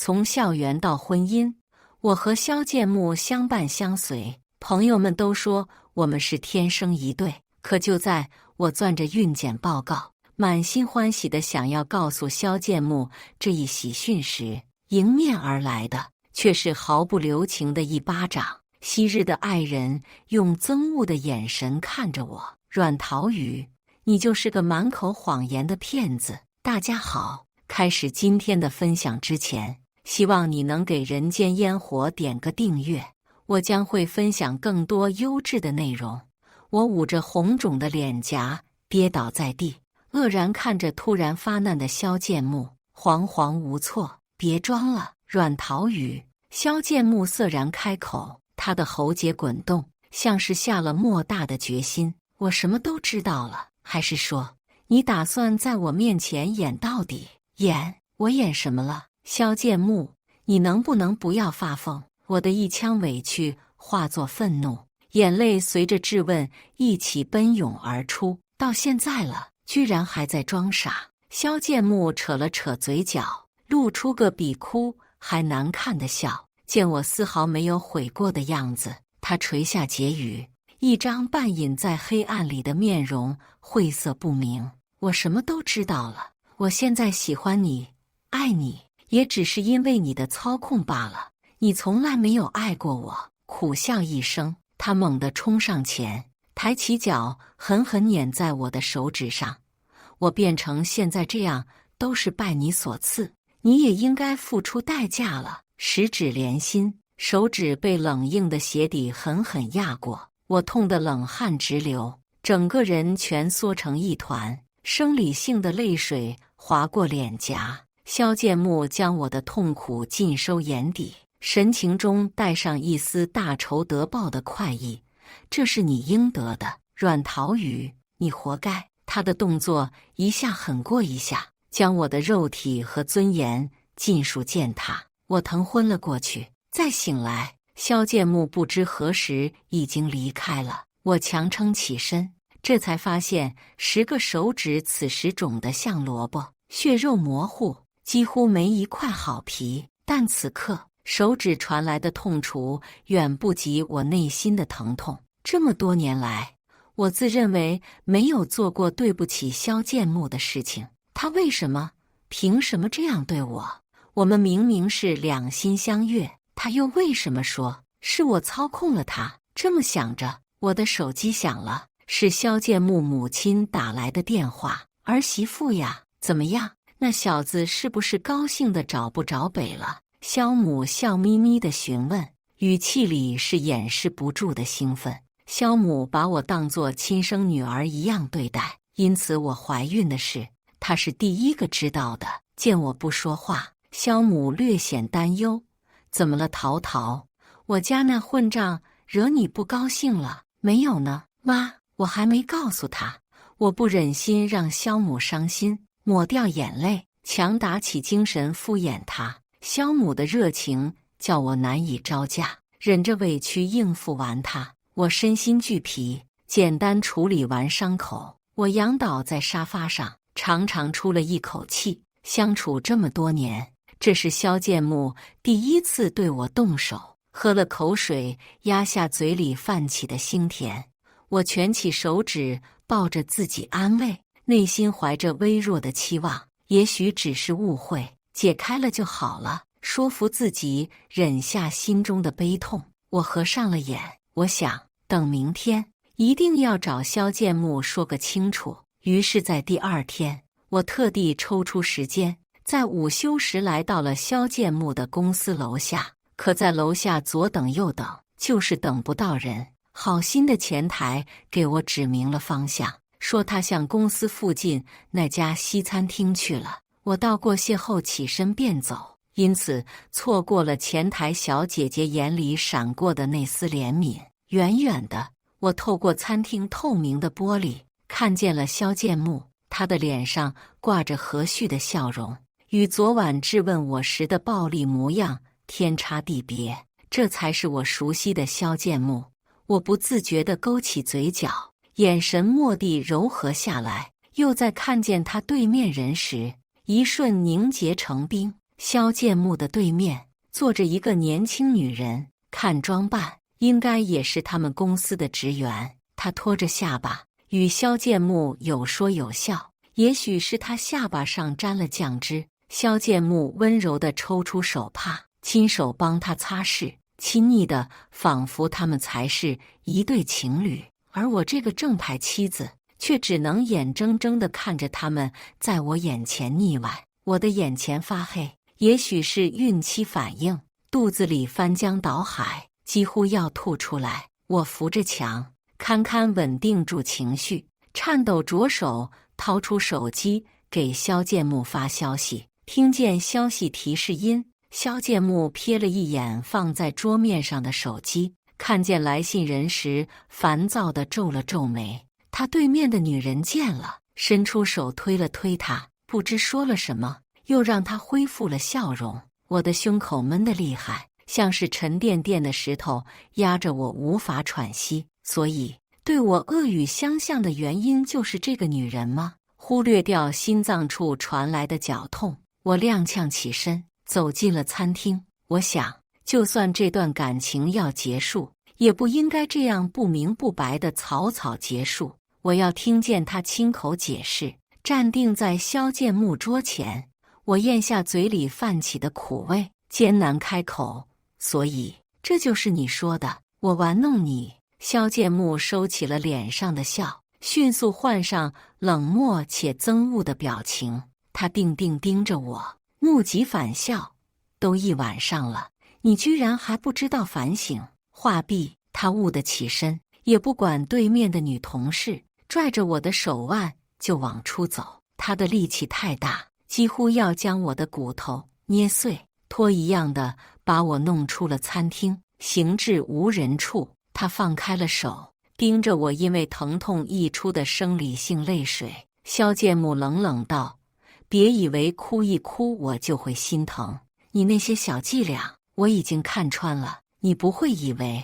从校园到婚姻，我和萧剑木相伴相随，朋友们都说我们是天生一对。可就在我攥着孕检报告，满心欢喜地想要告诉萧剑木这一喜讯时，迎面而来的却是毫不留情的一巴掌。昔日的爱人用憎恶的眼神看着我，阮桃雨，你就是个满口谎言的骗子。大家好，开始今天的分享之前，希望你能给人间烟火点个订阅，我将会分享更多优质的内容。我捂着红肿的脸颊跌倒在地，愕然看着突然发难的萧剑木，惶惶无措。别装了，阮桃雨。萧剑木涩然开口，他的喉结滚动，像是下了莫大的决心。我什么都知道了，还是说你打算在我面前演到底？我演什么了？萧剑木，你能不能不要发疯？我的一腔委屈化作愤怒，眼泪随着质问一起奔涌而出。到现在了，居然还在装傻。萧剑木扯了扯嘴角，露出个比哭还难看的笑。见我丝毫没有悔过的样子，他垂下睫羽，一张半隐在黑暗里的面容晦涩不明。我什么都知道了，我现在喜欢你，爱你，也只是因为你的操控罢了。你从来没有爱过我。苦笑一声，他猛地冲上前，抬起脚狠狠碾在我的手指上。我变成现在这样，都是拜你所赐，你也应该付出代价了。十指连心，手指被冷硬的鞋底狠狠压过，我痛得冷汗直流，整个人蜷缩成一团，生理性的泪水划过脸颊。萧剑木将我的痛苦尽收眼底，神情中带上一丝大仇得报的快意。这是你应得的，阮桃雨，你活该。他的动作一下狠过一下，将我的肉体和尊严尽数践踏。我疼昏了过去，再醒来，萧剑木不知何时已经离开了。我强撑起身，这才发现10个手指此时肿得像萝卜，血肉模糊，几乎没一块好皮。但此刻手指传来的痛楚远不及我内心的疼痛。这么多年来，我自认为没有做过对不起萧剑木的事情，他为什么凭什么这样对我？我们明明是两心相悦，他又为什么说是我操控了他？这么想着，我的手机响了，是萧剑木母亲打来的电话。儿媳妇呀，怎么样？那小子是不是高兴得找不着北了？萧母笑眯眯地询问，语气里是掩饰不住的兴奋。萧母把我当作亲生女儿一样对待，因此我怀孕的事，她是第一个知道的。见我不说话，萧母略显担忧，怎么了桃桃？我家那混账惹你不高兴了？没有呢，妈，我还没告诉他。我不忍心让萧母伤心，抹掉眼泪，强打起精神敷衍他。萧母的热情叫我难以招架，忍着委屈应付完他。我身心俱疲，简单处理完伤口，我仰倒在沙发上，长长出了一口气。相处这么多年，这是萧剑木第一次对我动手。喝了口水，压下嘴里泛起的腥甜。我蜷起手指，抱着自己安慰，内心怀着微弱的期望，也许只是误会，解开了就好了，说服自己忍下心中的悲痛。我合上了眼，我想等明天一定要找萧剑木说个清楚。于是在第二天，我特地抽出时间，在午休时来到了萧剑木的公司楼下。可在楼下左等右等，就是等不到人。好心的前台给我指明了方向，说他向公司附近那家西餐厅去了。我道过谢后起身便走，因此错过了前台小姐姐眼里闪过的那丝怜悯。远远的，我透过餐厅透明的玻璃，看见了萧剑木，他的脸上挂着和煦的笑容，与昨晚质问我时的暴力模样天差地别。这才是我熟悉的萧剑木。我不自觉地勾起嘴角，眼神蓦地柔和下来，又在看见他对面人时，一瞬凝结成冰。萧剑木的对面坐着一个年轻女人，看装扮应该也是他们公司的职员。她拖着下巴与萧剑木有说有笑，也许是她下巴上沾了酱汁。萧剑木温柔地抽出手帕，亲手帮她擦拭，亲昵的仿佛他们才是一对情侣，而我这个正牌妻子却只能眼睁睁地看着他们在我眼前腻歪。我的眼前发黑，也许是孕期反应，肚子里翻江倒海，几乎要吐出来。我扶着墙，堪堪稳定住情绪，颤抖着手掏出手机给萧剑木发消息。听见消息提示音，萧剑木瞥了一眼放在桌面上的手机，看见来信人时烦躁地皱了皱眉。他对面的女人见了，伸出手推了推他，不知说了什么，又让他恢复了笑容。我的胸口闷得厉害，像是沉甸甸的石头压着我无法喘息。所以对我恶语相向的原因就是这个女人吗？忽略掉心脏处传来的绞痛，我踉跄起身走进了餐厅。我想，就算这段感情要结束，也不应该这样不明不白的草草结束。我要听见他亲口解释。站定在萧剑木桌前，我咽下嘴里泛起的苦味，艰难开口：所以这就是你说的我玩弄你？萧剑木收起了脸上的笑，迅速换上冷漠且憎恶的表情。他定定盯着我，目极反笑：都一晚上了，你居然还不知道反省？话毕，他兀地起身，也不管对面的女同事，拽着我的手腕就往出走。他的力气太大，几乎要将我的骨头捏碎，拖一样的把我弄出了餐厅，行至无人处。他放开了手，盯着我因为疼痛溢出的生理性泪水。萧剑木冷冷道：别以为哭一哭我就会心疼，你那些小伎俩我已经看穿了。你不会以为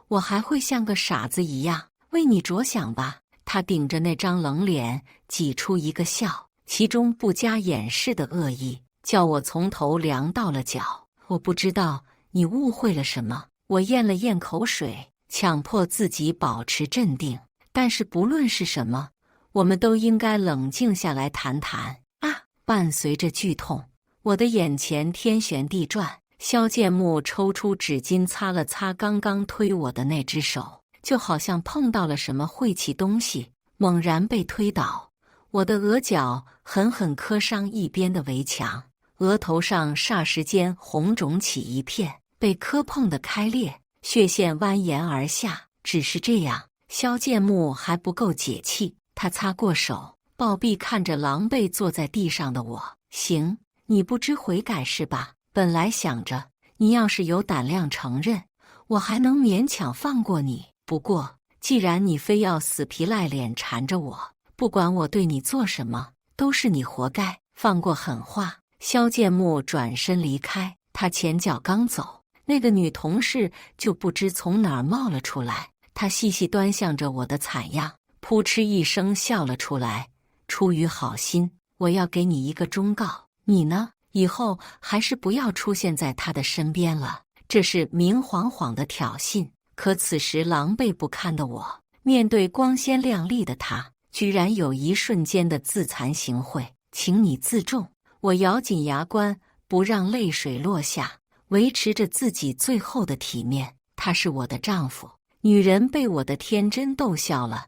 我还会像个傻子一样为你着想吧？他顶着那张冷脸挤出一个笑，其中不加掩饰的恶意，叫我从头凉到了脚。我不知道你误会了什么。我咽了咽口水，强迫自己保持镇定。但是不论是什么，我们都应该冷静下来谈谈啊！伴随着剧痛，我的眼前天旋地转。萧剑木抽出纸巾擦了擦刚刚推我的那只手，就好像碰到了什么晦气东西，猛然被推倒。我的额角狠狠磕伤一边的围墙，额头上霎时间红肿起一片，被磕碰得开裂，血线蜿蜒而下。只是这样，萧剑木还不够解气。他擦过手，暴毙看着狼狈坐在地上的我：行，你不知悔改是吧？本来想着你要是有胆量承认，我还能勉强放过你。不过既然你非要死皮赖脸缠着我，不管我对你做什么，都是你活该。放过狠话。萧剑木转身离开，他前脚刚走，那个女同事就不知从哪儿冒了出来。她细细端详着我的惨样，扑哧一声笑了出来。出于好心，我要给你一个忠告，你呢，以后还是不要出现在他的身边了。这是明晃晃的挑衅。可此时狼狈不堪的我，面对光鲜亮丽的他，居然有一瞬间的自惭形秽。请你自重。我咬紧牙关，不让泪水落下，维持着自己最后的体面。他是我的丈夫，女人被我的天真逗笑了，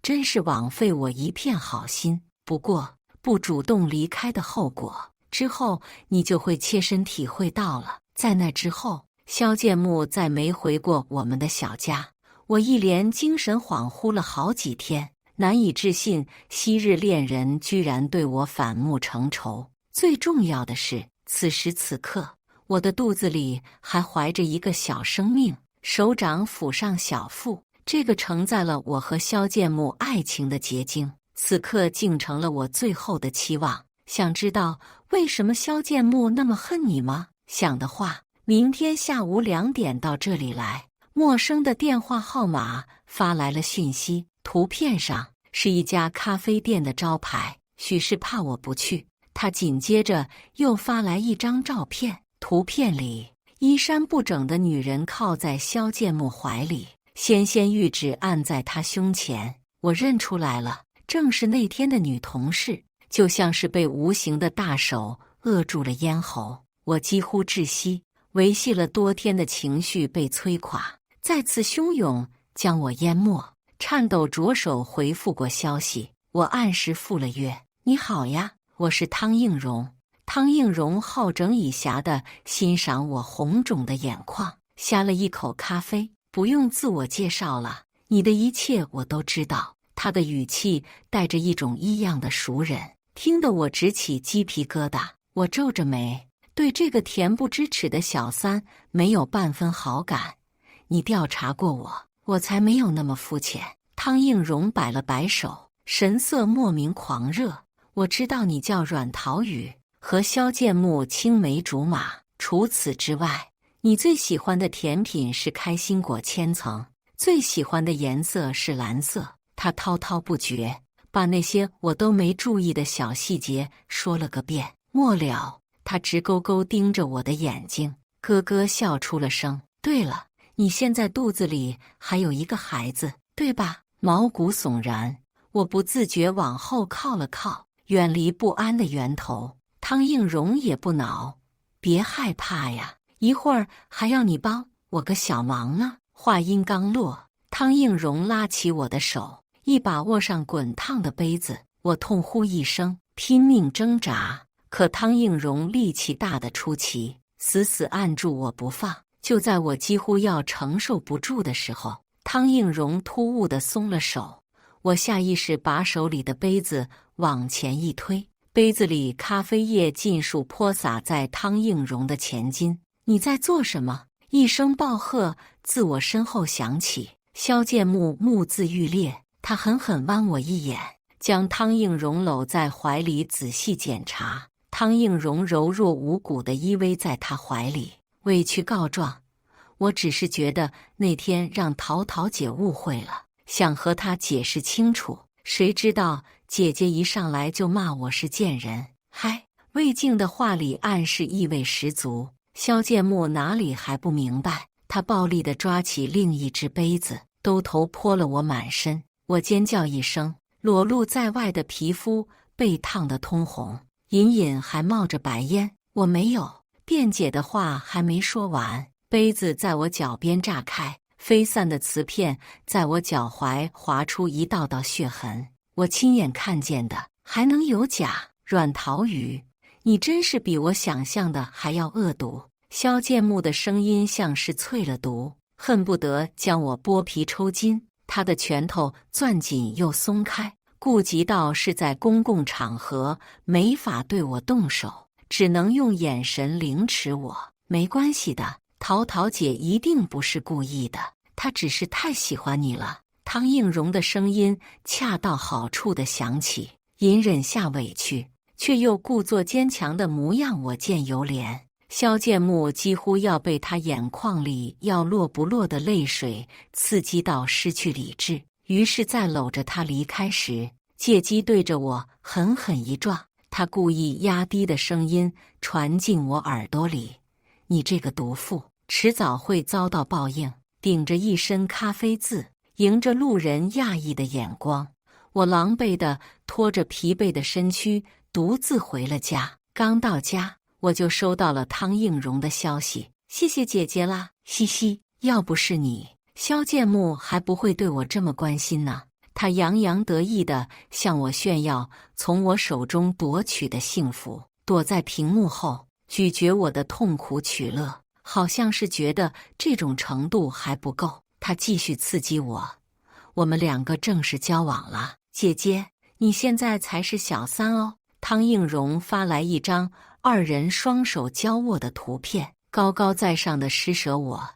真是枉费我一片好心。不过不主动离开的后果，之后你就会切身体会到了。在那之后，萧剑木再没回过我们的小家。我一连精神恍惚了好几天，难以置信昔日恋人居然对我反目成仇。最重要的是，此时此刻我的肚子里还怀着一个小生命，手掌抚上小腹，这个承载了我和萧剑木爱情的结晶，此刻竟成了我最后的期望。想知道为什么萧剑木那么恨你吗？想的话，明天下午2点到这里来。陌生的电话号码发来了讯息，图片上是一家咖啡店的招牌，许是怕我不去，他紧接着又发来一张照片，图片里衣衫不整的女人靠在萧剑木怀里，纤纤玉指按在他胸前。我认出来了，正是那天的女同事，就像是被无形的大手扼住了咽喉。我几乎窒息，维系了多天的情绪被摧垮，再次汹涌将我淹没。颤抖着手回复过消息，我按时赴了约。你好呀，我是汤映蓉。汤映蓉好整以暇地欣赏我红肿的眼眶，呷了一口咖啡。不用自我介绍了，你的一切我都知道。他的语气带着一种异样的熟人，听得我直起鸡皮疙瘩。我皱着眉，对这个恬不知耻的小三没有半分好感。你调查过我，我才没有那么肤浅。汤映蓉摆了摆手，神色莫名狂热。我知道你叫阮桃雨，和萧剑木青梅竹马。除此之外，你最喜欢的甜品是开心果千层，最喜欢的颜色是蓝色。他滔滔不绝，把那些我都没注意的小细节说了个遍。末了，他直勾勾盯着我的眼睛，咯咯笑出了声。对了，你现在肚子里还有一个孩子，对吧？毛骨悚然，我不自觉往后靠了靠，远离不安的源头。汤映蓉也不恼，别害怕呀，一会儿还要你帮我个小忙呢。话音刚落，汤映蓉拉起我的手，一把握上滚烫的杯子。我痛呼一声，拼命挣扎，可汤映蓉力气大得出奇，死死按住我不放。就在我几乎要承受不住的时候，汤映蓉突兀地松了手，我下意识把手里的杯子往前一推，杯子里咖啡液尽数泼洒在汤映蓉的前襟。你在做什么？一声暴喝自我身后响起，萧剑木目眦欲裂，他狠狠剜我一眼，将汤映蓉搂在怀里仔细检查。汤映蓉柔弱无骨地依偎在他怀里，委屈告状。我只是觉得那天让桃桃姐误会了，想和她解释清楚，谁知道姐姐一上来就骂我是贱人。嗨，魏静的话里暗示意味十足，萧剑木哪里还不明白？他暴力地抓起另一只杯子，兜头泼了我满身。我尖叫一声，裸露在外的皮肤被烫得通红，隐隐还冒着白烟。我没有辩解的话还没说完，杯子在我脚边炸开，飞散的瓷片在我脚踝划出一道道血痕。我亲眼看见的，还能有假？阮桃雨，你真是比我想象的还要恶毒。萧剑木的声音像是淬了毒，恨不得将我剥皮抽筋。他的拳头攥紧又松开，顾及到是在公共场合，没法对我动手，只能用眼神凌迟我。没关系的，桃桃姐一定不是故意的，她只是太喜欢你了。汤映蓉的声音恰到好处地响起，隐忍下委屈，却又故作坚强的模样，我见犹怜。萧剑木几乎要被他眼眶里要落不落的泪水刺激到失去理智，于是在搂着他离开时，借机对着我狠狠一撞。他故意压低的声音传进我耳朵里：你这个毒妇，迟早会遭到报应。顶着一身咖啡渍，迎着路人讶异的眼光，我狼狈地拖着疲惫的身躯独自回了家。刚到家，我就收到了汤映蓉的消息，谢谢姐姐啦，嘻嘻，要不是你，萧剑木还不会对我这么关心呢。他洋洋得意地向我炫耀从我手中夺取的幸福，躲在屏幕后咀嚼我的痛苦取乐，好像是觉得这种程度还不够。他继续刺激我们两个正式交往了。姐姐，你现在才是小三哦。汤映蓉发来一张二人双手交握的图片，高高在上的施舍我。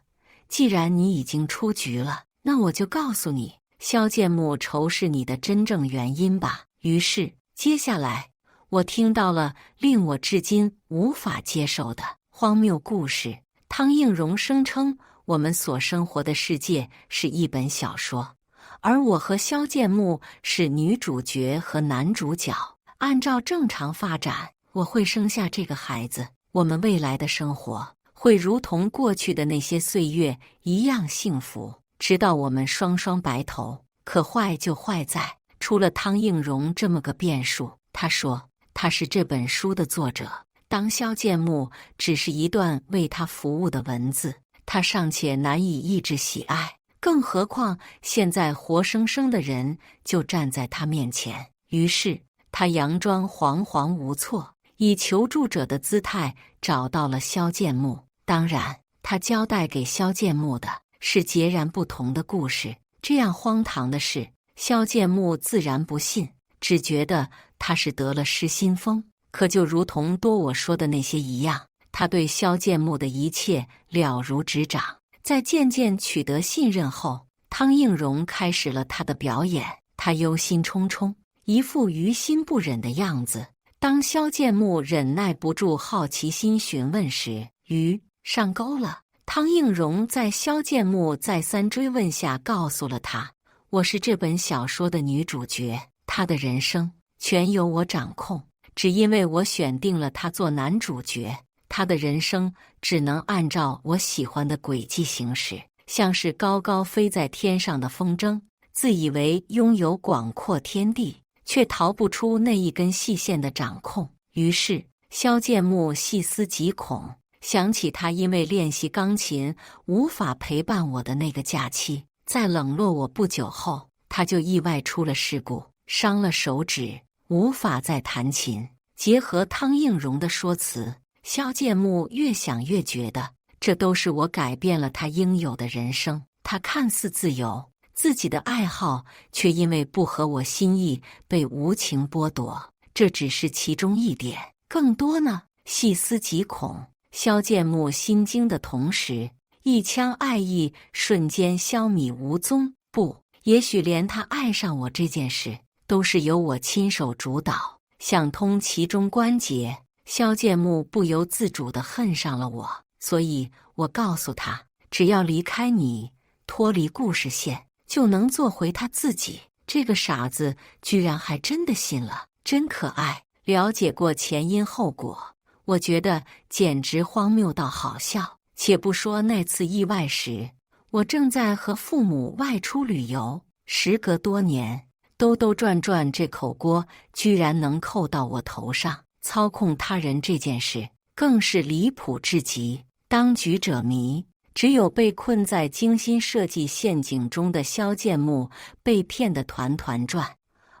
既然你已经出局了，那我就告诉你，萧剑木仇视你的真正原因吧。于是，接下来我听到了令我至今无法接受的荒谬故事。汤映蓉声称我们所生活的世界是一本小说，而我和萧剑木是女主角和男主角。按照正常发展，我会生下这个孩子，我们未来的生活会如同过去的那些岁月一样幸福，直到我们双双白头。可坏就坏在，出了汤应荣这么个变数。他说他是这本书的作者，当萧剑木只是一段为他服务的文字，他尚且难以抑制喜爱，更何况现在活生生的人就站在他面前。于是他佯装惶惶无措，以求助者的姿态找到了萧剑木。当然，他交代给萧剑木的是截然不同的故事。这样荒唐的事，萧剑木自然不信，只觉得他是得了失心疯。可就如同多我说的那些一样，他对萧剑木的一切了如指掌。在渐渐取得信任后，汤应荣开始了他的表演。他忧心忡忡，一副于心不忍的样子。当萧剑木忍耐不住好奇心询问时，鱼上钩了。汤应荣在萧剑木再三追问下告诉了他，我是这本小说的女主角，她的人生全由我掌控，只因为我选定了她做男主角，她的人生只能按照我喜欢的轨迹行驶，像是高高飞在天上的风筝，自以为拥有广阔天地，却逃不出那一根细线的掌控。于是萧剑木细思极恐，想起他因为练习钢琴无法陪伴我的那个假期，在冷落我不久后，他就意外出了事故，伤了手指，无法再弹琴。结合汤应荣的说辞，萧剑木越想越觉得，这都是我改变了他应有的人生。他看似自由，自己的爱好却因为不合我心意被无情剥夺，这只是其中一点，更多呢？细思极恐。萧剑木心惊的同时，一腔爱意瞬间消弭无踪。不，也许连他爱上我这件事都是由我亲手主导。想通其中关节，萧剑木不由自主地恨上了我。所以我告诉他，只要离开你，脱离故事线，就能做回他自己。这个傻子居然还真的信了，真可爱。了解过前因后果，我觉得简直荒谬到好笑。且不说那次意外时，我正在和父母外出旅游，时隔多年，兜兜转转这口锅居然能扣到我头上。操控他人这件事更是离谱至极，当局者迷。只有被困在精心设计陷阱中的萧剑木被骗得团团转。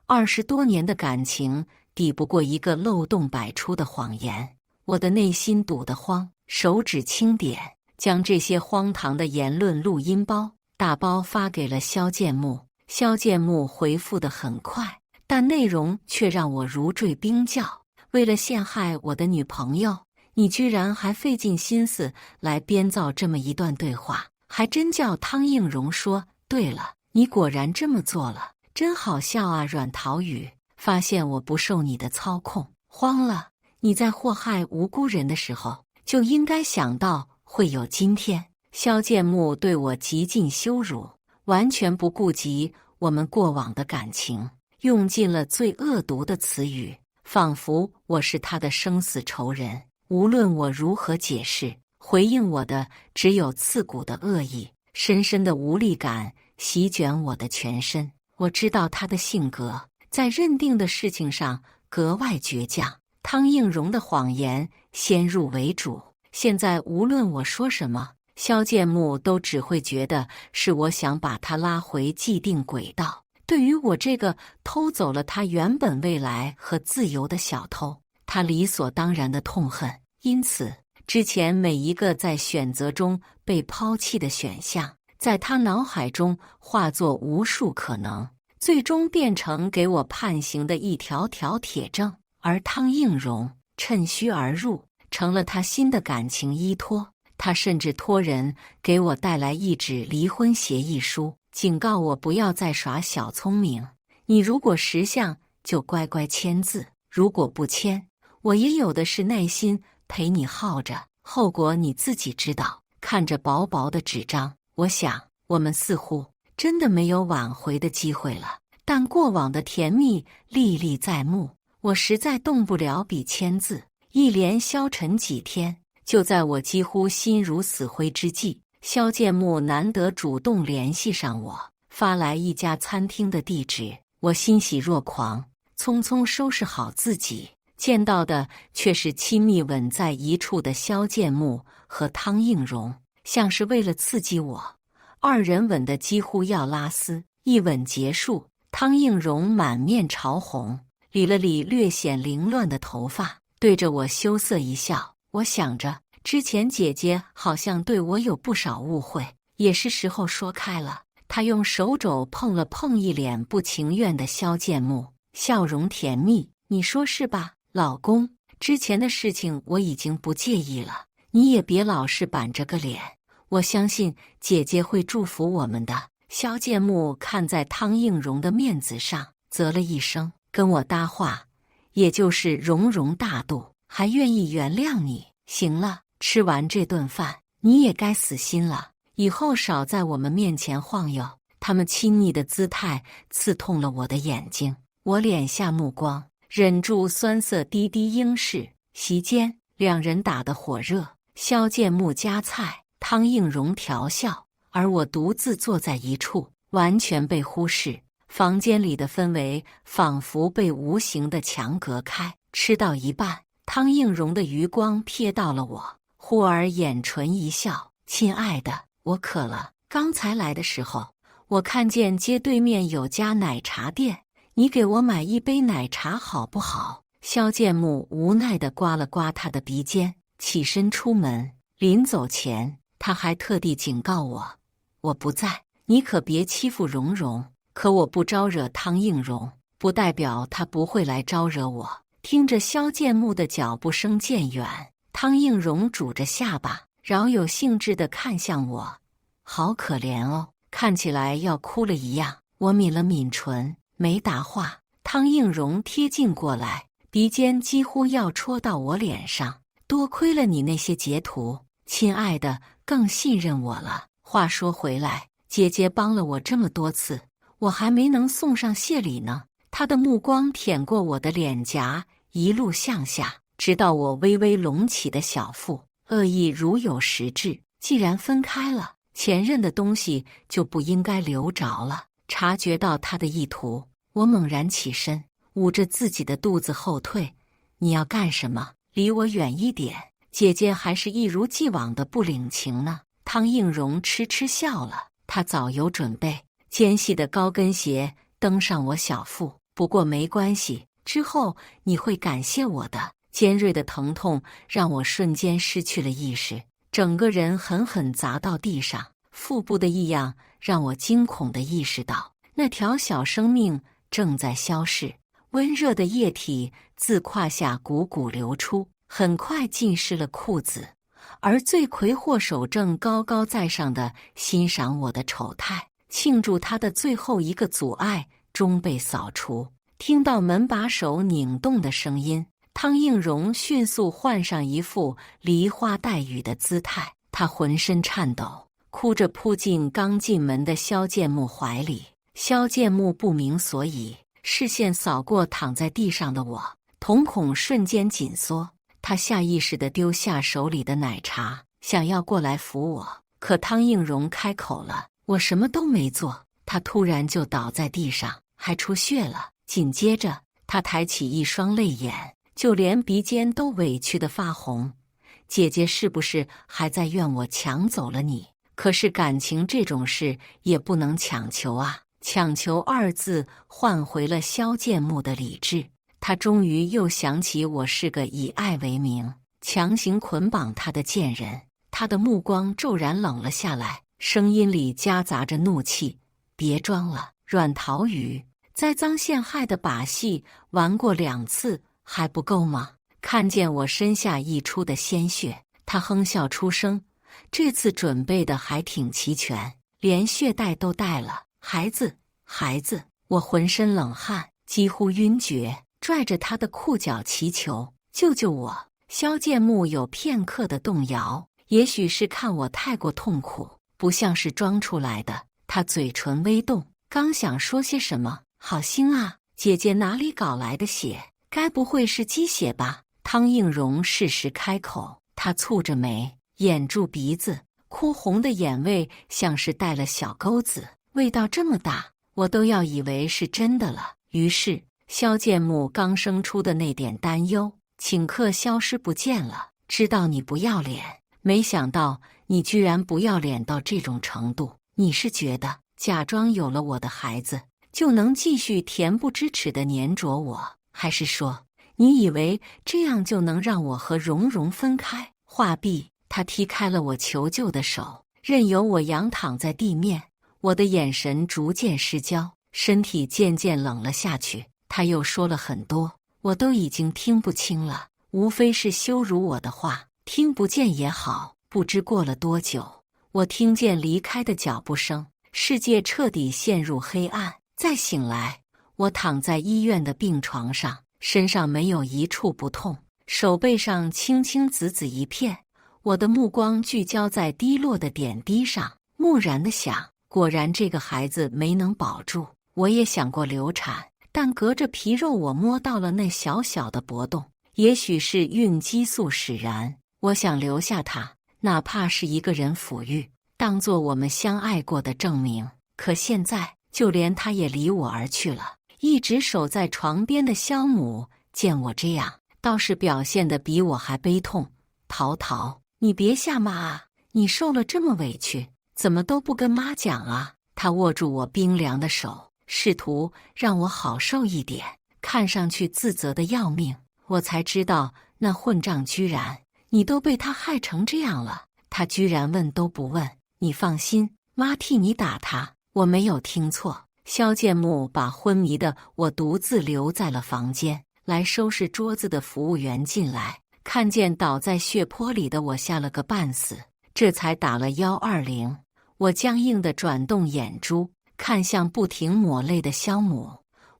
20多年的感情抵不过一个漏洞百出的谎言。我的内心堵得慌，手指轻点，将这些荒唐的言论录音包打包发给了萧剑木。萧剑木回复得很快，但内容却让我如坠冰窖。为了陷害我的女朋友，你居然还费尽心思来编造这么一段对话，还真叫汤应荣说对了，你果然这么做了，真好笑啊！阮桃雨发现我不受你的操控，慌了。你在祸害无辜人的时候，就应该想到会有今天。萧剑木对我极尽羞辱，完全不顾及我们过往的感情，用尽了最恶毒的词语，仿佛我是他的生死仇人。无论我如何解释，回应我的只有刺骨的恶意，深深的无力感席卷我的全身。我知道他的性格，在认定的事情上格外倔强。汤应荣的谎言先入为主，现在无论我说什么，萧剑木都只会觉得是我想把他拉回既定轨道。对于我这个偷走了他原本未来和自由的小偷，他理所当然的痛恨。因此，之前每一个在选择中被抛弃的选项，在他脑海中化作无数可能，最终变成给我判刑的一条条铁证。而汤应荣趁虚而入，成了他新的感情依托。他甚至托人给我带来一纸离婚协议书，警告我不要再耍小聪明。你如果识相，就乖乖签字；如果不签，我也有的是耐心陪你耗着，后果你自己知道。看着薄薄的纸张，我想我们似乎真的没有挽回的机会了。但过往的甜蜜历历在目。我实在动不了笔签字，一连消沉几天。就在我几乎心如死灰之际，萧剑木难得主动联系上我，发来一家餐厅的地址。我欣喜若狂，匆匆收拾好自己，见到的却是亲密吻在一处的萧剑木和汤映蓉，像是为了刺激我，二人吻得几乎要拉丝。一吻结束，汤映蓉满面潮红，理了理略显凌乱的头发，对着我羞涩一笑。我想着，之前姐姐好像对我有不少误会，也是时候说开了。她用手肘碰了碰一脸不情愿的萧剑木，笑容甜蜜：“你说是吧，老公？之前的事情我已经不介意了，你也别老是板着个脸。我相信姐姐会祝福我们的。”萧剑木看在汤映蓉的面子上，啧了一声，跟我搭话，也就是容容大度，还愿意原谅你。行了，吃完这顿饭，你也该死心了，以后少在我们面前晃悠。他们亲昵的姿态刺痛了我的眼睛，我敛下目光，忍住酸涩低低应是。席间，两人打得火热，萧剑木夹菜，汤映蓉调笑，而我独自坐在一处，完全被忽视。房间里的氛围仿佛被无形的墙隔开。吃到一半，汤映蓉的余光瞥到了我，忽而眼唇一笑：“亲爱的，我渴了。刚才来的时候，我看见街对面有家奶茶店，你给我买一杯奶茶好不好？”萧剑木无奈地刮了刮他的鼻尖，起身出门。临走前，他还特地警告我：“我不在，你可别欺负蓉蓉。”可我不招惹汤映蓉，不代表他不会来招惹我。听着萧剑木的脚步声渐远，汤映蓉拄着下巴，饶有兴致地看向我：“好可怜哦，看起来要哭了一样。”我抿了抿唇，没答话。汤映蓉贴近过来，鼻尖几乎要戳到我脸上：“多亏了你那些截图，亲爱的更信任我了。话说回来，姐姐帮了我这么多次，我还没能送上谢礼呢。”他的目光舔过我的脸颊，一路向下，直到我微微隆起的小腹，恶意如有实质。既然分开了，前任的东西就不应该留着了。察觉到他的意图，我猛然起身，捂着自己的肚子后退：“你要干什么？离我远一点！”姐姐还是一如既往的不领情呢。汤映蓉痴痴笑了，她早有准备，尖细的高跟鞋登上我小腹。不过没关系，之后你会感谢我的。尖锐的疼痛让我瞬间失去了意识，整个人狠狠砸到地上。腹部的异样让我惊恐地意识到，那条小生命正在消逝。温热的液体自胯下汩汩流出，很快浸湿了裤子。而罪魁祸首正高高在上地欣赏我的丑态，庆祝他的最后一个阻碍终被扫除。听到门把手拧动的声音，汤映蓉迅速换上一副梨花带雨的姿态，她浑身颤抖，哭着扑进刚进门的萧剑木怀里。萧剑木不明所以，视线扫过躺在地上的我，瞳孔瞬间紧缩。他下意识地丢下手里的奶茶，想要过来扶我，可汤映蓉开口了：“我什么都没做。”他突然就倒在地上，还出血了。紧接着，他抬起一双泪眼，就连鼻尖都委屈得发红。“姐姐是不是还在怨我抢走了你？可是感情这种事也不能强求啊！”强求二字换回了萧剑木的理智。他终于又想起我是个以爱为名强行捆绑他的贱人。他的目光骤然冷了下来，声音里夹杂着怒气：“别装了，软桃鱼，栽赃陷害的把戏玩过2次还不够吗？”看见我身下溢出的鲜血，他哼笑出声：“这次准备的还挺齐全，连血袋都带了。孩子，孩子！”我浑身冷汗，几乎晕厥，拽着他的裤脚祈求：“救救我！”萧剑木有片刻的动摇，也许是看我太过痛苦，不像是装出来的。他嘴唇微动，刚想说些什么：“好腥啊，姐姐哪里搞来的血？该不会是鸡血吧？汤应荣适时开口，他蹙着眉，掩住鼻子，哭红的眼位像是带了小钩子，味道这么大，我都要以为是真的了。于是萧剑木刚生出的那点担忧，顷刻消失不见了。知道你不要脸，没想到你居然不要脸到这种程度。你是觉得假装有了我的孩子就能继续恬不知耻地黏着我，还是说你以为这样就能让我和蓉蓉分开？话毕，他踢开了我求救的手，任由我仰躺在地面。我的眼神逐渐失焦，身体渐渐冷了下去。他又说了很多，我都已经听不清了，无非是羞辱我的话，听不见也好。不知过了多久，我听见离开的脚步声，世界彻底陷入黑暗。再醒来，我躺在医院的病床上，身上没有一处不痛，手背上青青紫紫一片。我的目光聚焦在滴落的点滴上，木然地想，果然这个孩子没能保住。我也想过流产，但隔着皮肉我摸到了那小小的搏动，也许是孕激素使然。我想留下他，哪怕是一个人抚育，当作我们相爱过的证明。可现在就连他也离我而去了。一直守在床边的萧母见我这样，倒是表现得比我还悲痛。淘淘，你别吓妈啊，你受了这么委屈，怎么都不跟妈讲啊？他握住我冰凉的手，试图让我好受一点，看上去自责的要命。我才知道那混账居然，你都被他害成这样了。他居然问都不问。你放心，妈替你打他。我没有听错。萧剑木把昏迷的我独自留在了房间。来收拾桌子的服务员进来，看见倒在血泊里的我吓了个半死，这才打了120。我僵硬地转动眼珠，看向不停抹泪的萧母。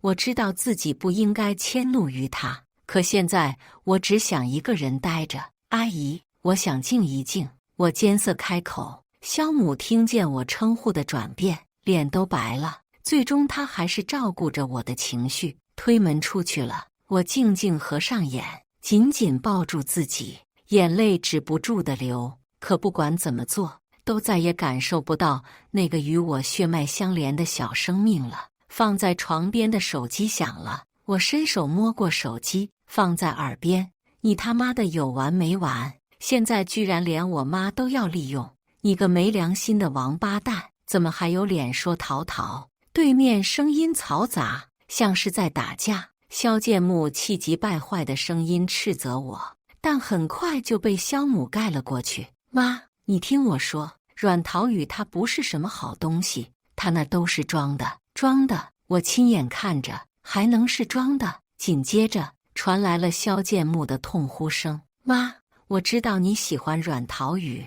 我知道自己不应该迁怒于他，可现在我只想一个人待着。阿姨，我想静一静。我艰涩开口。萧母听见我称呼的转变，脸都白了。最终她还是照顾着我的情绪，推门出去了。我静静合上眼，紧紧抱住自己，眼泪止不住地流。可不管怎么做，都再也感受不到那个与我血脉相连的小生命了。放在床边的手机响了，我伸手摸过手机，放在耳边。你他妈的有完没完？现在居然连我妈都要利用，你个没良心的王八蛋，怎么还有脸说淘淘？对面声音嘈杂，像是在打架。萧剑木气急败坏的声音斥责我，但很快就被萧母盖了过去。妈，你听我说，阮桃雨她不是什么好东西，她那都是装的，装的。我亲眼看着，还能是装的？紧接着传来了萧剑木的痛呼声。妈，我知道你喜欢阮桃雨，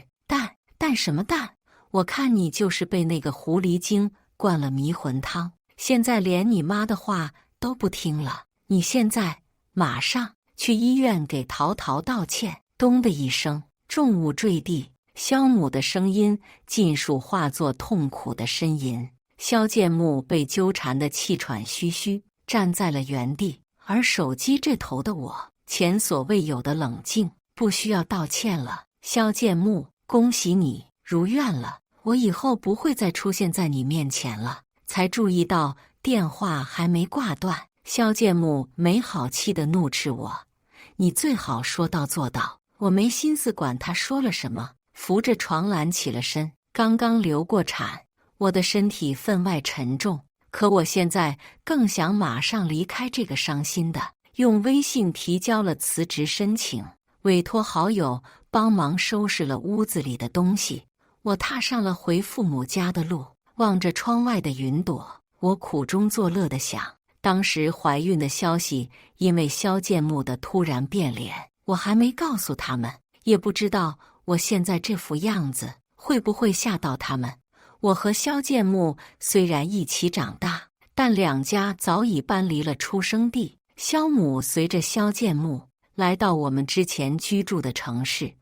但什么蛋？我看你就是被那个狐狸精灌了迷魂汤，现在连你妈的话都不听了。你现在马上去医院给淘淘道歉。咚的一声，重物坠地，萧母的声音尽数化作痛苦的呻吟。萧剑木被纠缠得气喘吁吁，站在了原地。而手机这头的我，前所未有的冷静。不需要道歉了，萧剑木，恭喜你如愿了，我以后不会再出现在你面前了。才注意到电话还没挂断，萧剑木没好气地怒斥我：你最好说到做到。我没心思管他说了什么，扶着床栏起了身。刚刚流过产，我的身体分外沉重，可我现在更想马上离开这个伤心的。用微信提交了辞职申请，委托好友帮忙收拾了屋子里的东西。我踏上了回父母家的路，望着窗外的云朵，我苦中作乐地想，当时怀孕的消息因为萧剑木的突然变脸，我还没告诉他们，也不知道我现在这副样子会不会吓到他们。我和萧剑木虽然一起长大，但两家早已搬离了出生地。萧母随着萧剑木来到我们之前居住的城市，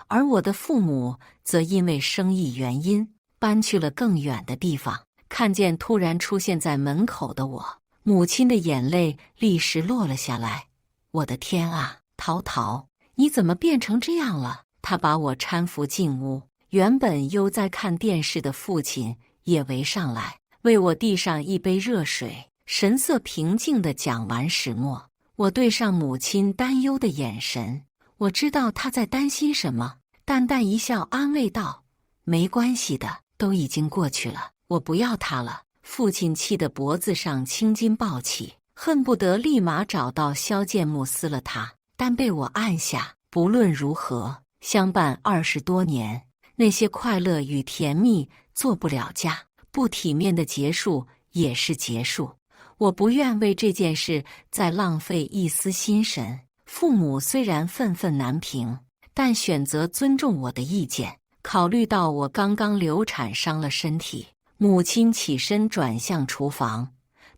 而我的父母则因为生意原因搬去了更远的地方。看见突然出现在门口的我，母亲的眼泪立时落了下来。我的天啊，淘淘，你怎么变成这样了？他把我搀扶进屋，原本悠在看电视的父亲也围上来，为我递上一杯热水，神色平静地讲完始末。我对上母亲担忧的眼神，我知道她在担心什么，淡淡一笑，安慰道：“没关系的，都已经过去了，我不要他了。”父亲气得脖子上青筋暴起，恨不得立马找到萧剑木撕了他，但被我按下。不论如何，相伴20多年，那些快乐与甜蜜做不了假，不体面的结束也是结束。我不愿为这件事再浪费一丝心神。父母虽然愤愤难平，但选择尊重我的意见。考虑到我刚刚流产伤了身体，母亲起身转向厨房，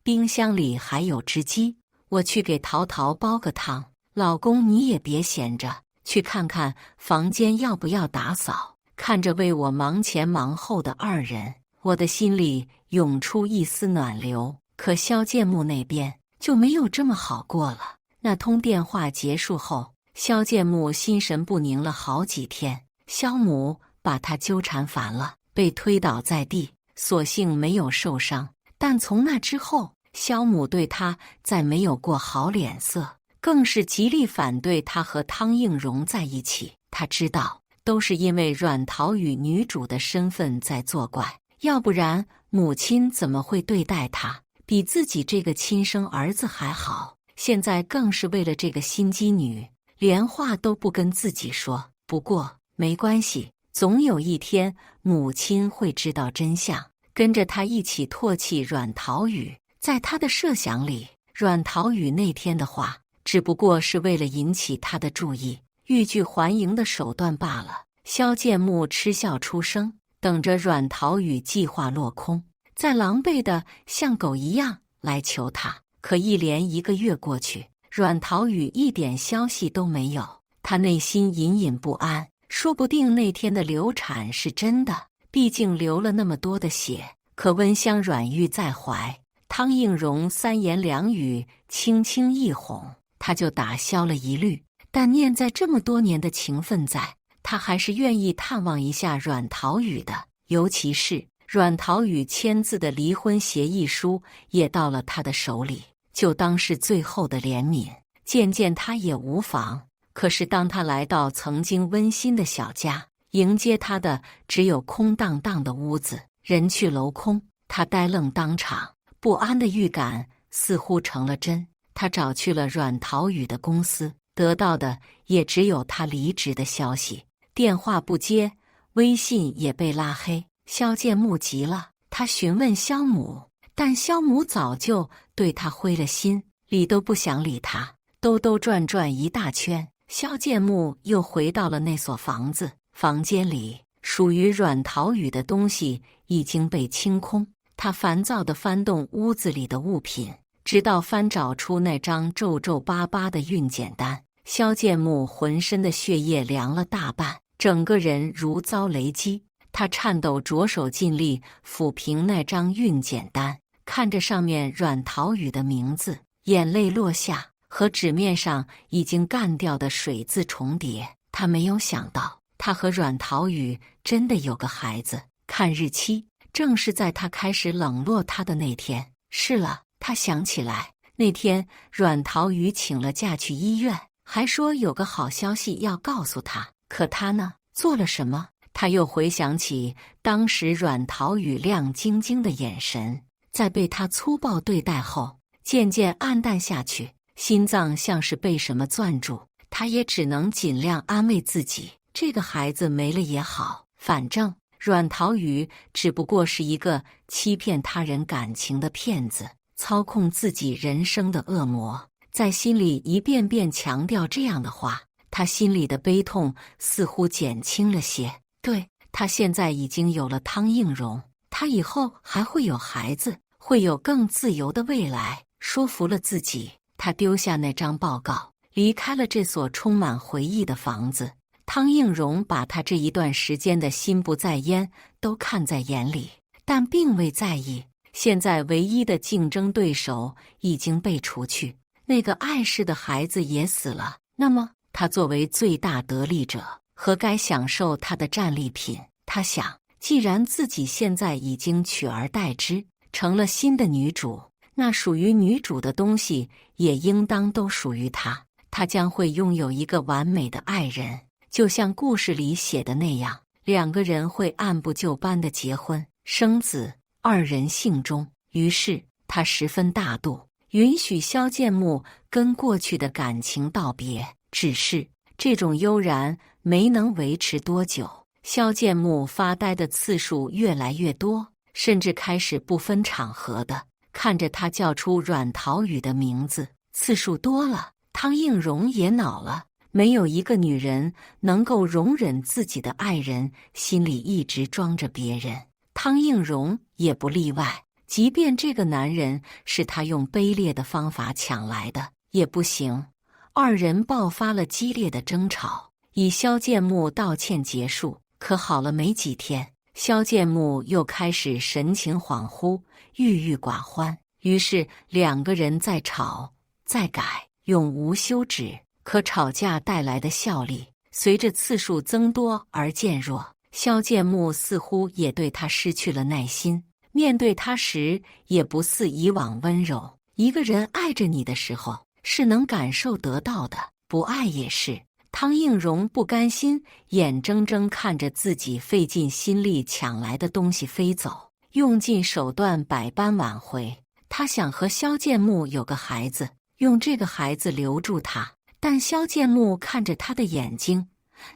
冰箱里还有只鸡，我去给淘淘煲个汤。老公，你也别闲着，去看看房间要不要打扫。看着为我忙前忙后的二人，我的心里涌出一丝暖流。可萧剑木那边就没有这么好过了。那通电话结束后，萧剑木心神不宁了好几天，萧母把他纠缠烦了，被推倒在地，所幸没有受伤。但从那之后，萧母对他再没有过好脸色，更是极力反对他和汤映蓉在一起。他知道都是因为阮桃雨女主的身份在作怪，要不然母亲怎么会对待他比自己这个亲生儿子还好？现在更是为了这个心机女，连话都不跟自己说。不过没关系，总有一天母亲会知道真相，跟着他一起唾弃阮桃雨。在他的设想里，阮桃雨那天的话只不过是为了引起他的注意，欲拒还迎的手段罢了。萧剑木嗤笑出声，等着阮桃雨计划落空，再狼狈的像狗一样来求他。可一连1个月过去，阮桃雨一点消息都没有，他内心隐隐不安。说不定那天的流产是真的，毕竟流了那么多的血。可温香软玉在怀，汤映蓉3言2语轻轻一哄，他就打消了疑虑。但念在这么多年的情分在，他还是愿意探望一下阮桃雨的。尤其是阮桃雨签字的离婚协议书也到了他的手里，就当是最后的怜悯，见见他也无妨。可是当他来到曾经温馨的小家，迎接他的只有空荡荡的屋子，人去楼空。他呆愣当场，不安的预感似乎成了真。他找去了阮桃雨的公司，得到的也只有他离职的消息，电话不接，微信也被拉黑。萧剑木急了，他询问萧母，但萧母早就对他灰了心，理都不想理他。兜兜转转一大圈，萧剑木又回到了那所房子。房间里属于阮桃雨的东西已经被清空，他烦躁地翻动屋子里的物品，直到翻找出那张皱皱巴巴的孕检单。萧剑木浑身的血液凉了大半，整个人如遭雷击。他颤抖着手尽力抚平那张孕检单，看着上面阮桃雨的名字，眼泪落下，和纸面上已经干掉的水字重叠。他没有想到，他和阮桃雨真的有个孩子。看日期，正是在他开始冷落他的那天。是了，他想起来，那天阮桃雨请了假去医院，还说有个好消息要告诉他。可他呢，做了什么？他又回想起当时阮桃雨亮晶晶的眼神，在被他粗暴对待后，渐渐暗淡下去，心脏像是被什么攥住。他也只能尽量安慰自己，这个孩子没了也好，反正阮桃雨只不过是一个欺骗他人感情的骗子，操控自己人生的恶魔。在心里一遍遍强调这样的话，他心里的悲痛似乎减轻了些。对，他现在已经有了汤映蓉，他以后还会有孩子，会有更自由的未来。说服了自己，他丢下那张报告，离开了这所充满回忆的房子。汤映蓉把他这一段时间的心不在焉都看在眼里，但并未在意。现在唯一的竞争对手已经被除去，那个碍事的孩子也死了，那么他作为最大得利者，何该享受他的战利品？他想，既然自己现在已经取而代之，成了新的女主，那属于女主的东西也应当都属于她。她将会拥有一个完美的爱人，就像故事里写的那样，两个人会按部就班的结婚生子，二人幸终。于是他十分大度，允许萧剑木跟过去的感情道别。只是这种悠然没能维持多久，萧剑木发呆的次数越来越多，甚至开始不分场合的看着他叫出阮桃雨的名字。次数多了，汤映蓉也恼了。没有一个女人能够容忍自己的爱人心里一直装着别人，汤映蓉也不例外。即便这个男人是她用卑劣的方法抢来的，也不行。二人爆发了激烈的争吵，以萧剑木道歉结束。可好了没几天，萧剑木又开始神情恍惚，郁郁寡欢。于是两个人在吵再改，永无休止。可吵架带来的效力随着次数增多而渐弱，萧剑木似乎也对他失去了耐心，面对他时也不似以往温柔。一个人爱着你的时候是能感受得到的，不爱也是。汤映蓉不甘心，眼睁睁看着自己费尽心力抢来的东西飞走，用尽手段百般挽回。她想和萧剑木有个孩子，用这个孩子留住他。但萧剑木看着他的眼睛，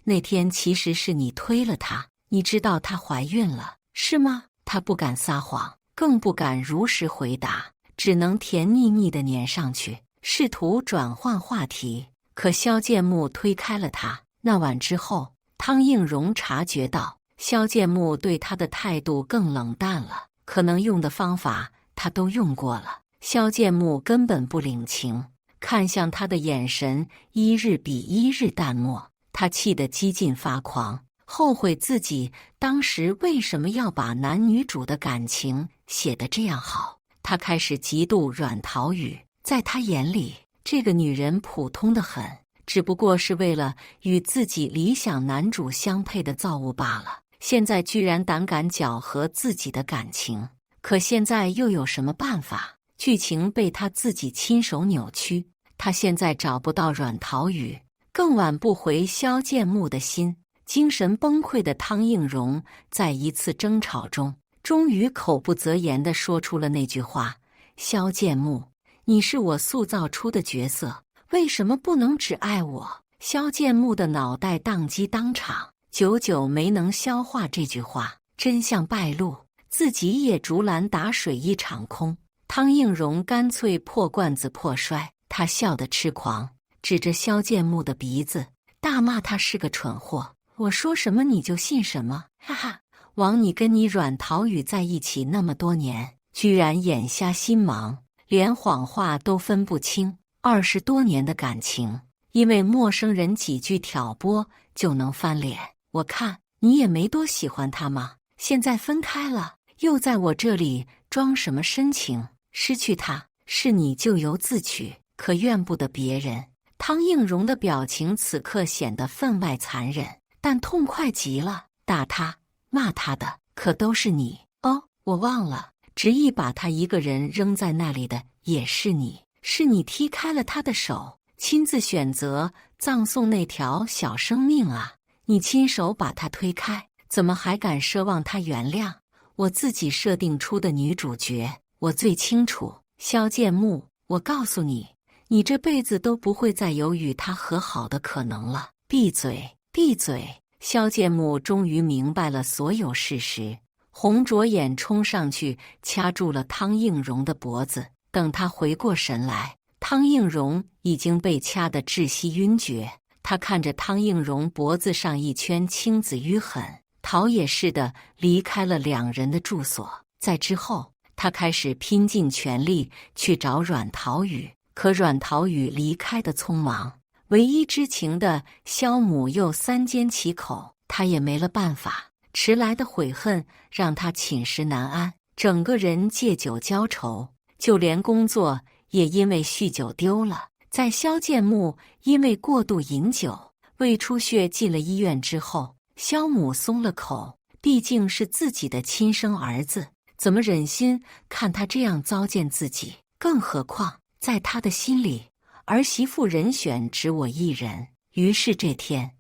那天其实是你推了他，你知道她怀孕了，是吗？他不敢撒谎，更不敢如实回答，只能甜腻腻地粘上去，试图转换话题。可萧剑木推开了他。那晚之后，汤映蓉察觉到萧剑木对他的态度更冷淡了，可能用的方法他都用过了，萧剑木根本不领情。看向他的眼神一日比一日淡漠，他气得几近发狂，后悔自己当时为什么要把男女主的感情写得这样好。他开始嫉妒阮桃雨，在他眼里，这个女人普通得很，只不过是为了与自己理想男主相配的造物罢了。现在居然胆敢搅和自己的感情，可现在又有什么办法？剧情被他自己亲手扭曲，他现在找不到阮桃雨，更挽不回萧剑木的心。精神崩溃的汤映蓉在一次争吵中，终于口不择言地说出了那句话：萧剑木，你是我塑造出的角色，为什么不能只爱我？萧剑木的脑袋宕机当场，久久没能消化这句话。真相败露，自己也竹篮打水一场空。汤映蓉干脆破罐子破摔，她笑得痴狂，指着萧剑木的鼻子大骂他是个蠢货。我说什么你就信什么，哈哈！枉你跟你阮桃雨在一起那么多年，居然眼瞎心盲，连谎话都分不清。20多年的感情，因为陌生人几句挑拨就能翻脸。我看你也没多喜欢他嘛，现在分开了，又在我这里装什么深情？失去他是你咎由自取，可怨不得别人。汤映蓉的表情此刻显得分外残忍，但痛快极了。打他骂他的可都是你哦，我忘了，执意把他一个人扔在那里的也是你，是你踢开了他的手，亲自选择葬送那条小生命啊！你亲手把他推开，怎么还敢奢望他原谅？我自己设定出的女主角，我最清楚。萧剑木，我告诉你，你这辈子都不会再有与他和好的可能了。闭嘴，闭嘴！萧剑木终于明白了所有事实，红着眼冲上去掐住了汤映蓉的脖子。等他回过神来，汤映蓉已经被掐得窒息晕厥。他看着汤映蓉脖子上一圈青紫淤痕，逃也似的离开了两人的住所。在之后，他开始拼尽全力去找阮桃雨，可阮桃雨离开的匆忙，唯一知情的萧母又三缄其口，他也没了办法。迟来的悔恨让他寝食难安，整个人借酒浇愁，就连工作也因为酗酒丢了。在萧剑木因为过度饮酒胃出血进了医院之后，萧母松了口，毕竟是自己的亲生儿子，怎么忍心看他这样糟践自己？更何况在他的心里，儿媳妇人选只我一人。于是这天，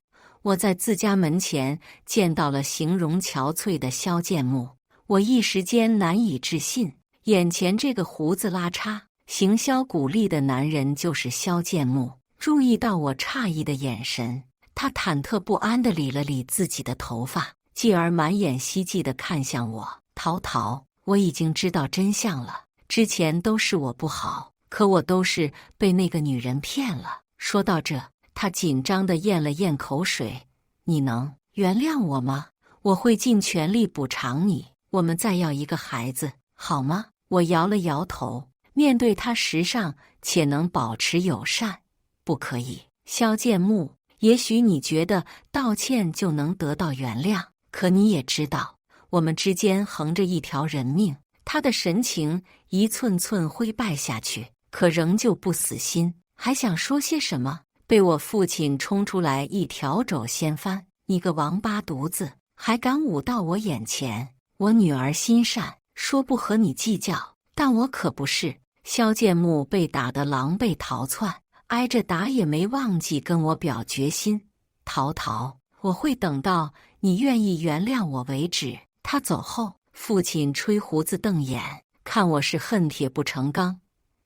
我在自家门前见到了形容憔悴的萧剑木，我一时间难以置信，眼前这个胡子拉碴、行销鼓励的男人就是萧剑木。注意到我诧异的眼神，他忐忑不安地理了理自己的头发，继而满眼希冀地看向我。陶陶，我已经知道真相了，之前都是我不好，可我都是被那个女人骗了。说到这，他紧张地咽了咽口水。你能原谅我吗？我会尽全力补偿你，我们再要一个孩子，好吗？我摇了摇头，面对他时尚且能保持友善。不可以，萧剑木，也许你觉得道歉就能得到原谅，可你也知道，我们之间横着一条人命。他的神情一寸寸灰败下去，可仍旧不死心，还想说些什么，被我父亲冲出来一条肘掀翻。你个王八犊子，还敢舞到我眼前！我女儿心善，说不和你计较，但我可不是。萧剑木被打得狼狈逃窜，挨着打也没忘记跟我表决心。陶陶，我会等到你愿意原谅我为止。他走后，父亲吹胡子瞪眼，看我是恨铁不成钢。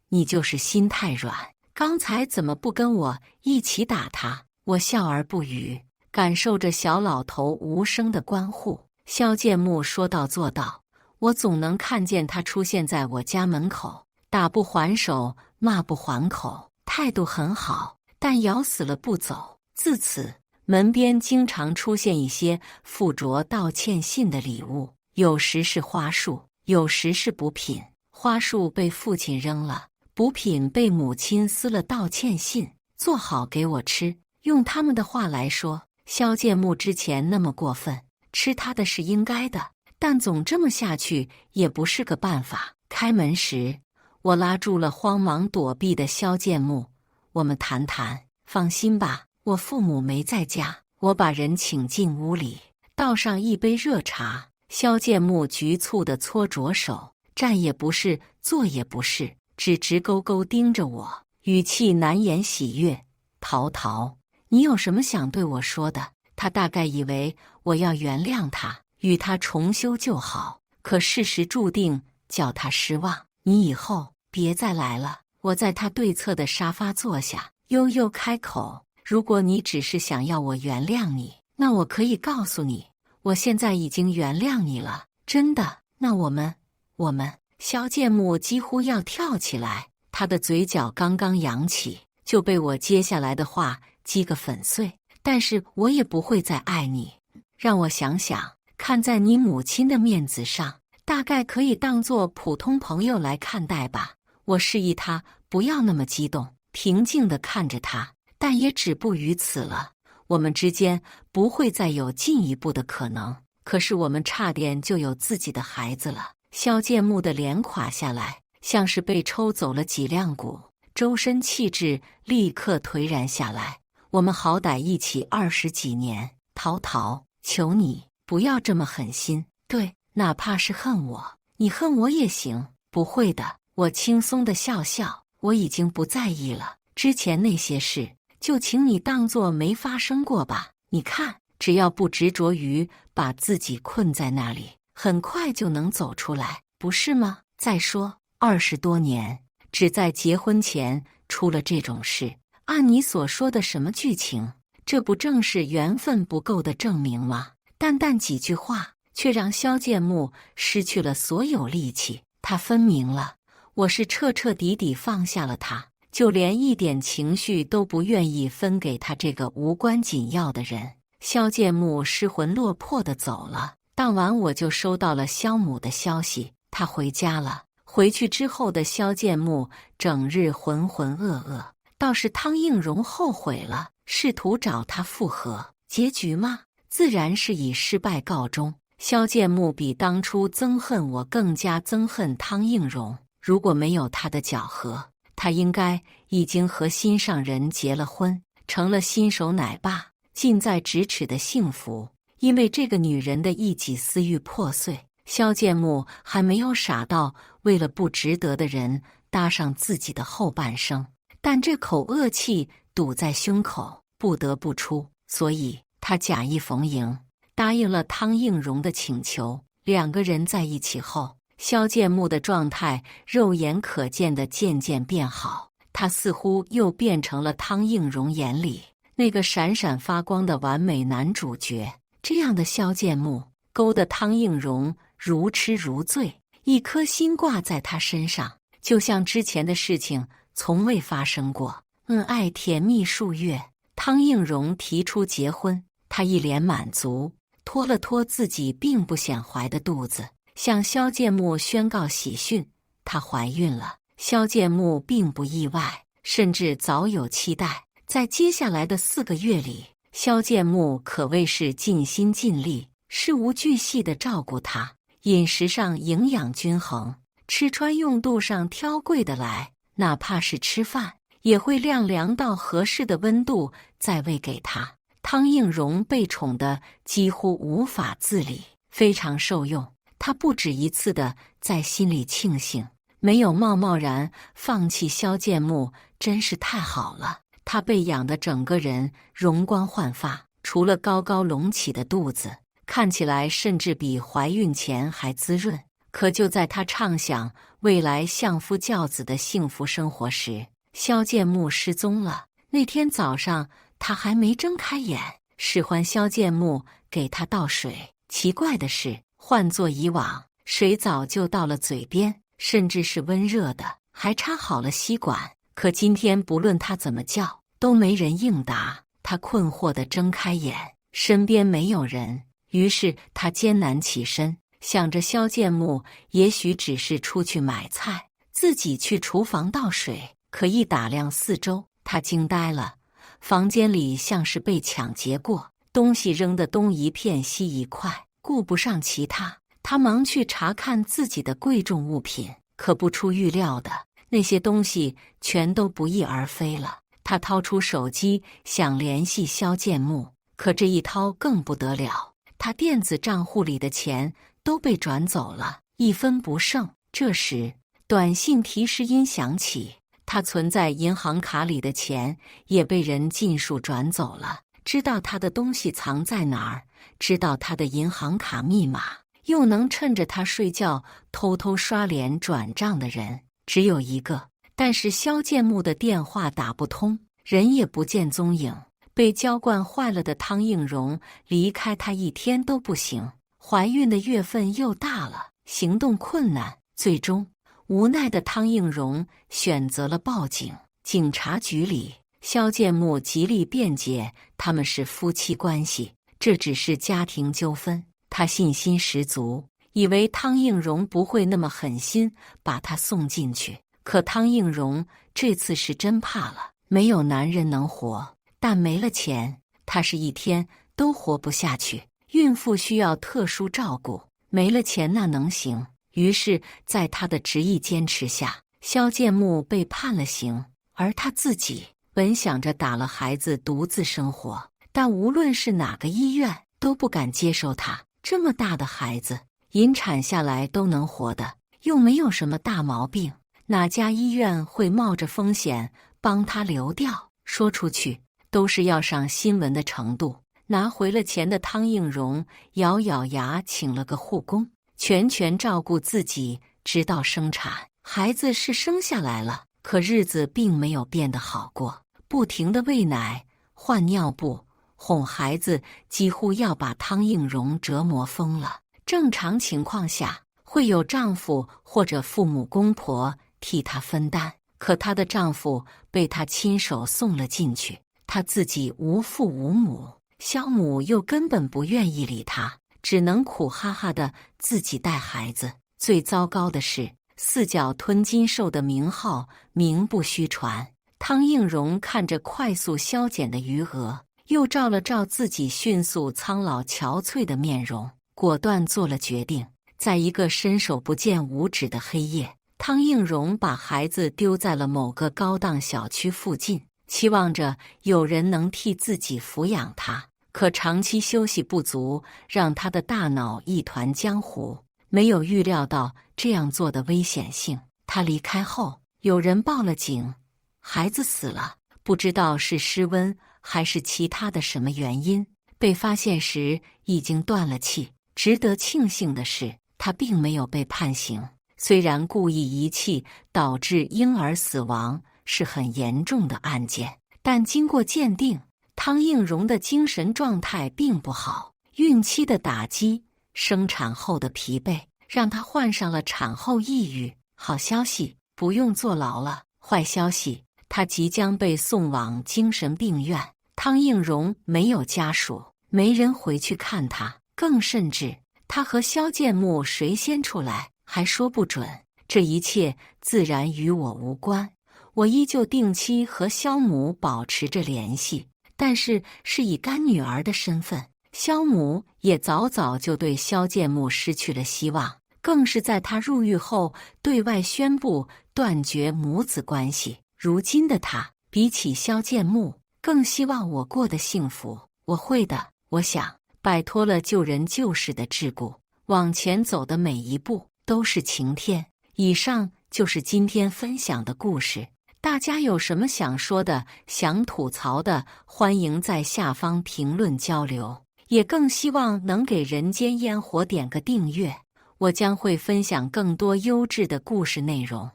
你就是心太软，刚才怎么不跟我一起打他？我笑而不语，感受着小老头无声的关护。萧剑木说到做到，我总能看见他出现在我家门口，打不还手，骂不还口，态度很好，但咬死了不走。自此，门边经常出现一些附着道歉信的礼物，有时是花束，有时是补品。花束被父亲扔了，补品被母亲撕了道歉信，做好给我吃。用他们的话来说，萧剑木之前那么过分，吃他的是应该的，但总这么下去也不是个办法。开门时，我拉住了慌忙躲避的萧剑木，我们谈谈。放心吧，我父母没在家。我把人请进屋里，倒上一杯热茶。萧剑木局促地搓着手，站也不是，坐也不是，只直勾勾盯着我，语气难言喜悦。陶陶，你有什么想对我说的？他大概以为我要原谅他，与他重修旧好，可事实注定叫他失望。你以后别再来了。我在他对侧的沙发坐下，悠悠开口，如果你只是想要我原谅你，那我可以告诉你，我现在已经原谅你了，真的。那我们，萧剑木几乎要跳起来，他的嘴角刚刚扬起，就被我接下来的话击个粉碎。但是我也不会再爱你，让我想想，看在你母亲的面子上，大概可以当作普通朋友来看待吧。我示意他不要那么激动，平静地看着他，但也止步于此了。我们之间不会再有进一步的可能，可是我们差点就有自己的孩子了。萧剑木的脸垮下来，像是被抽走了几两骨，周身气质立刻颓然下来。我们好歹一起20几年，陶陶，求你不要这么狠心。对，哪怕是恨我，你恨我也行。不会的，我轻松地笑笑，我已经不在意了。之前那些事，就请你当作没发生过吧。你看，只要不执着于把自己困在那里，很快就能走出来，不是吗？再说20多年，只在结婚前出了这种事，按你所说的什么剧情，这不正是缘分不够的证明吗？淡淡几句话，却让萧剑木失去了所有力气。他分明了，我是彻彻底底放下了他，就连一点情绪都不愿意分给他这个无关紧要的人。萧剑木失魂落魄地走了。当晚我就收到了萧母的消息，他回家了。回去之后的萧剑木整日浑浑噩噩，倒是汤映蓉后悔了，试图找他复合。结局嘛，自然是以失败告终。萧剑木比当初憎恨我更加憎恨汤映蓉，如果没有他的搅和，他应该已经和心上人结了婚，成了新手奶爸，近在咫尺的幸福。因为这个女人的一己私欲破碎，萧剑木还没有傻到为了不值得的人搭上自己的后半生，但这口恶气堵在胸口，不得不出，所以他假意逢迎，答应了汤应荣的请求。两个人在一起后，萧剑木的状态肉眼可见的渐渐变好，他似乎又变成了汤应荣眼里那个闪闪发光的完美男主角。这样的萧剑木勾得汤应荣如痴如醉，一颗心挂在他身上，就像之前的事情从未发生过。恩爱甜蜜数月，汤应荣提出结婚，他一脸满足，拖了拖自己并不显怀的肚子，向萧剑木宣告喜讯，她怀孕了。萧剑木并不意外，甚至早有期待。在接下来的4个月里，萧剑木可谓是尽心尽力，事无巨细地照顾她，饮食上营养均衡，吃穿用度上挑贵的来，哪怕是吃饭也会晾凉到合适的温度再喂给她。汤应荣被宠得几乎无法自理，非常受用。他不止一次地在心里庆幸，没有贸贸然放弃萧剑木，真是太好了。他被养得整个人容光焕发，除了高高隆起的肚子，看起来甚至比怀孕前还滋润。可就在他畅想未来相夫教子的幸福生活时，萧剑木失踪了。那天早上，他还没睁开眼，使唤萧剑木给他倒水。奇怪的是，换作以往，水早就到了嘴边，甚至是温热的，还插好了吸管。可今天不论他怎么叫，都没人应答。他困惑地睁开眼，身边没有人，于是他艰难起身，想着萧剑木也许只是出去买菜，自己去厨房倒水。可一打量四周，他惊呆了，房间里像是被抢劫过，东西扔得东一片西一块，顾不上其他，他忙去查看自己的贵重物品。可不出预料的，那些东西全都不翼而飞了。他掏出手机想联系萧剑木，可这一掏更不得了，他电子账户里的钱都被转走了，一分不剩。这时，短信提示音响起，他存在银行卡里的钱也被人尽数转走了。知道他的东西藏在哪儿，知道他的银行卡密码，又能趁着他睡觉偷偷刷脸转账的人只有一个。但是萧剑木的电话打不通，人也不见踪影。被娇惯坏了的汤应荣离开他一天都不行，怀孕的月份又大了，行动困难。最终无奈的汤应荣选择了报警。警察局里，萧剑木极力辩解他们是夫妻关系，这只是家庭纠纷。他信心十足，以为汤应荣不会那么狠心把他送进去。可汤应荣这次是真怕了。没有男人能活，但没了钱，他是一天都活不下去。孕妇需要特殊照顾，没了钱那能行？于是在他的执意坚持下，萧剑木被判了刑。而他自己本想着打了孩子独自生活，但无论是哪个医院都不敢接受他。这么大的孩子，引产下来都能活的，又没有什么大毛病，哪家医院会冒着风险帮他流掉？说出去都是要上新闻的程度。拿回了钱的汤应荣咬咬牙请了个护工，全权照顾自己，直到生产。孩子是生下来了，可日子并没有变得好过，不停地喂奶、换尿布、哄孩子，几乎要把汤应荣折磨疯了。正常情况下，会有丈夫或者父母公婆替她分担，可她的丈夫被她亲手送了进去，她自己无父无母，萧母又根本不愿意理她，只能苦哈哈的自己带孩子。最糟糕的是，四脚吞金兽的名号名不虚传。汤应荣看着快速消减的余额，又照了照自己迅速苍老憔悴的面容，果断做了决定。在一个伸手不见五指的黑夜，汤应荣把孩子丢在了某个高档小区附近，期望着有人能替自己抚养他。可长期休息不足，让他的大脑一团浆糊，没有预料到这样做的危险性。他离开后，有人报了警，孩子死了，不知道是失温还是其他的什么原因。被发现时已经断了气。值得庆幸的是，他并没有被判刑。虽然故意遗弃导致婴儿死亡是很严重的案件，但经过鉴定，汤应荣的精神状态并不好。孕期的打击、生产后的疲惫，让他患上了产后抑郁。好消息，不用坐牢了；坏消息，他即将被送往精神病院。汤应荣没有家属，没人回去看他，更甚至他和肖剑木谁先出来还说不准。这一切自然与我无关，我依旧定期和肖母保持着联系，但是以干女儿的身份。肖母也早早就对肖剑木失去了希望，更是在他入狱后对外宣布断绝母子关系。如今的他，比起肖剑木，更希望我过得幸福。我会的，我想，摆脱了救人救世的桎梏，往前走的每一步都是晴天。以上就是今天分享的故事，大家有什么想说的、想吐槽的，欢迎在下方评论交流。也更希望能给人间烟火点个订阅，我将会分享更多优质的故事内容。